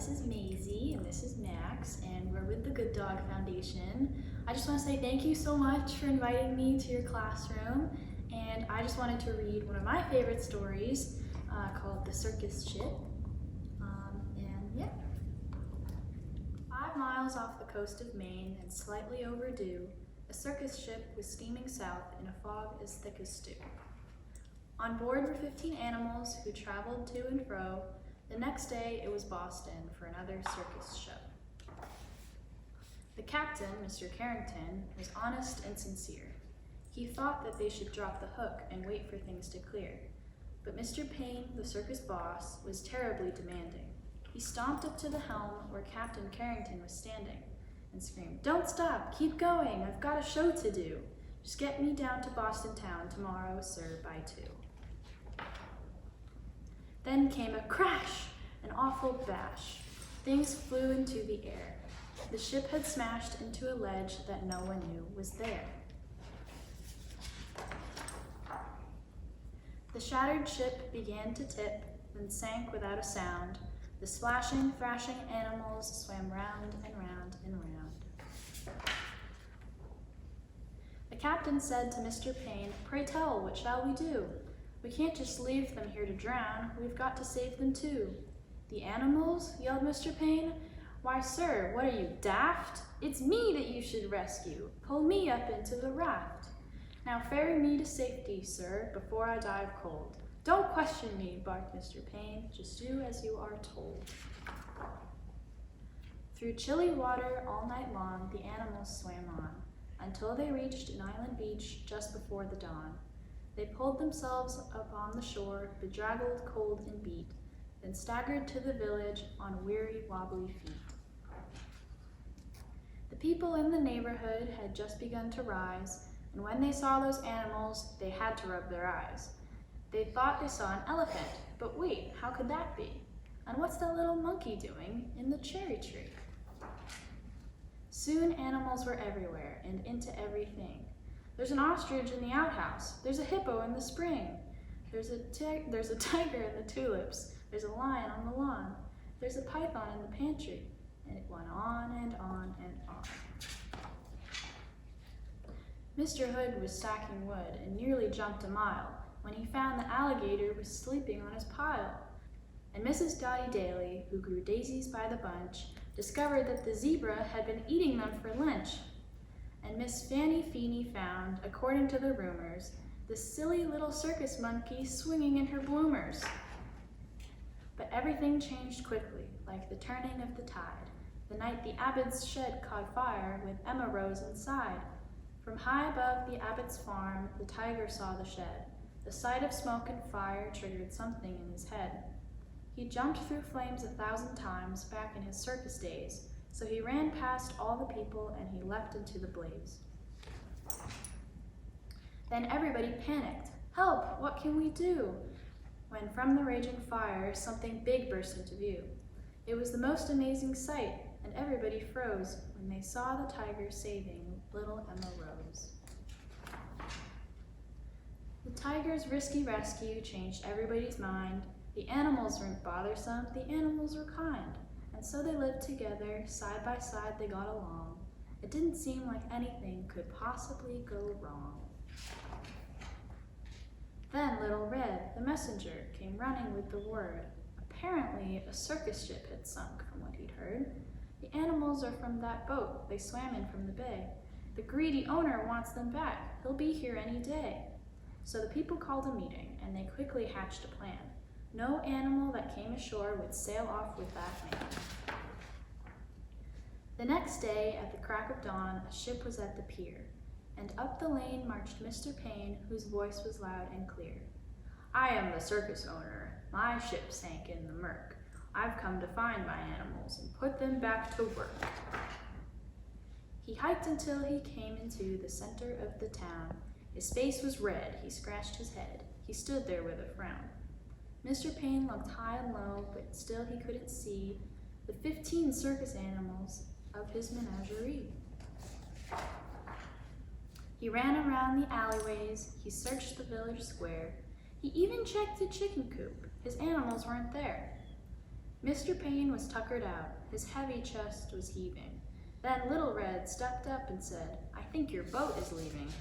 this is Maisie and this is Max, and we're with the Good Dog Foundation. I just want to say thank you so much for inviting me to your classroom, and I just wanted to read one of my favorite stories called The Circus Ship. And yeah. 5 miles off the coast of Maine and slightly overdue, a circus ship was steaming south in a fog as thick as stew. On board were 15 animals who traveled to and fro. The next day it was Boston for another circus show. The captain, Mr. Carrington, was honest and sincere. He thought that they should drop the hook and wait for things to clear. But Mr. Payne, the circus boss, was terribly demanding. He stomped up to the helm where Captain Carrington was standing and screamed, "Don't stop, keep going, I've got a show to do. Just get me down to Boston town tomorrow, sir, by 2. Then came a crash, an awful bash. Things flew into the air. The ship had smashed into a ledge that no one knew was there. The shattered ship began to tip, then sank without a sound. The splashing, thrashing animals swam round and round and round. The captain said to Mr. Payne, "Pray tell, what shall we do? We can't just leave them here to drown. We've got to save them too." "The animals?" yelled Mr. Payne. "Why, sir, what are you, daft? It's me that you should rescue. Pull me up into the raft. Now ferry me to safety, sir, before I die of cold." "Don't question me," barked Mr. Payne. "Just do as you are told." Through chilly water all night long, the animals swam on, until they reached an island beach just before the dawn. They pulled themselves up on the shore, bedraggled, cold, and beat, then staggered to the village on weary, wobbly feet. The people in the neighborhood had just begun to rise, and when they saw those animals, they had to rub their eyes. They thought they saw an elephant, but wait, how could that be? And what's that little monkey doing in the cherry tree? Soon animals were everywhere and into everything. There's an ostrich in the outhouse. There's a hippo in the spring. There's a tiger in the tulips. There's a lion on the lawn. There's a python in the pantry. And it went on and on and on. Mr. Hood was stacking wood and nearly jumped a mile when he found the alligator was sleeping on his pile. And Mrs. Dotty Daly, who grew daisies by the bunch, discovered that the zebra had been eating them for lunch. And Miss Fanny Feeney found, according to the rumors, the silly little circus monkey swinging in her bloomers. But everything changed quickly, like the turning of the tide, the night the abbot's shed caught fire with Emma Rose inside. From high above the abbot's farm, the tiger saw the shed. The sight of smoke and fire triggered something in his head. He jumped through flames 1,000 times back in his circus days, so he ran past all the people and he leapt into the blaze. Then everybody panicked. "Help! What can we do?" When from the raging fire, something big burst into view. It was the most amazing sight, and everybody froze when they saw the tiger saving little Emma Rose. The tiger's risky rescue changed everybody's mind. The animals weren't bothersome, the animals were kind. And so they lived together, side by side they got along. It didn't seem like anything could possibly go wrong. Then Little Red, the messenger, came running with the word. Apparently a circus ship had sunk, from what he'd heard. "The animals are from that boat, they swam in from the bay. The greedy owner wants them back, he'll be here any day." So the people called a meeting, and they quickly hatched a plan. No animal that came ashore would sail off with that man. The next day, at the crack of dawn, a ship was at the pier, and up the lane marched Mr. Payne, whose voice was loud and clear. "I am the circus owner. My ship sank in the murk. I've come to find my animals and put them back to work." He hiked until he came into the center of the town. His face was red. He scratched his head. He stood there with a frown. Mr. Payne looked high and low, but still he couldn't see the 15 circus animals of his menagerie. He ran around the alleyways, he searched the village square, he even checked the chicken coop. His animals weren't there. Mr. Payne was tuckered out. His heavy chest was heaving. Then Little Red stepped up and said, "I think your boat is leaving."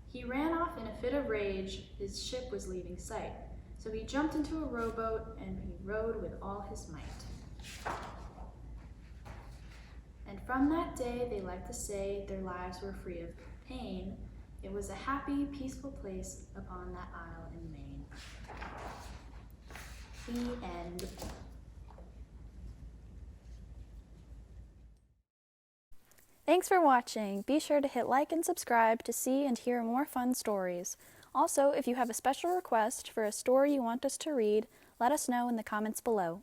He ran off in a fit of rage. His ship was leaving sight. So he jumped into a rowboat and he rowed with all his might. And from that day, they like to say their lives were free of pain. It was a happy, peaceful place upon that isle in Maine. The end. Thanks for watching. Be sure to hit like and subscribe to see and hear more fun stories. Also, if you have a special request for a story you want us to read, let us know in the comments below.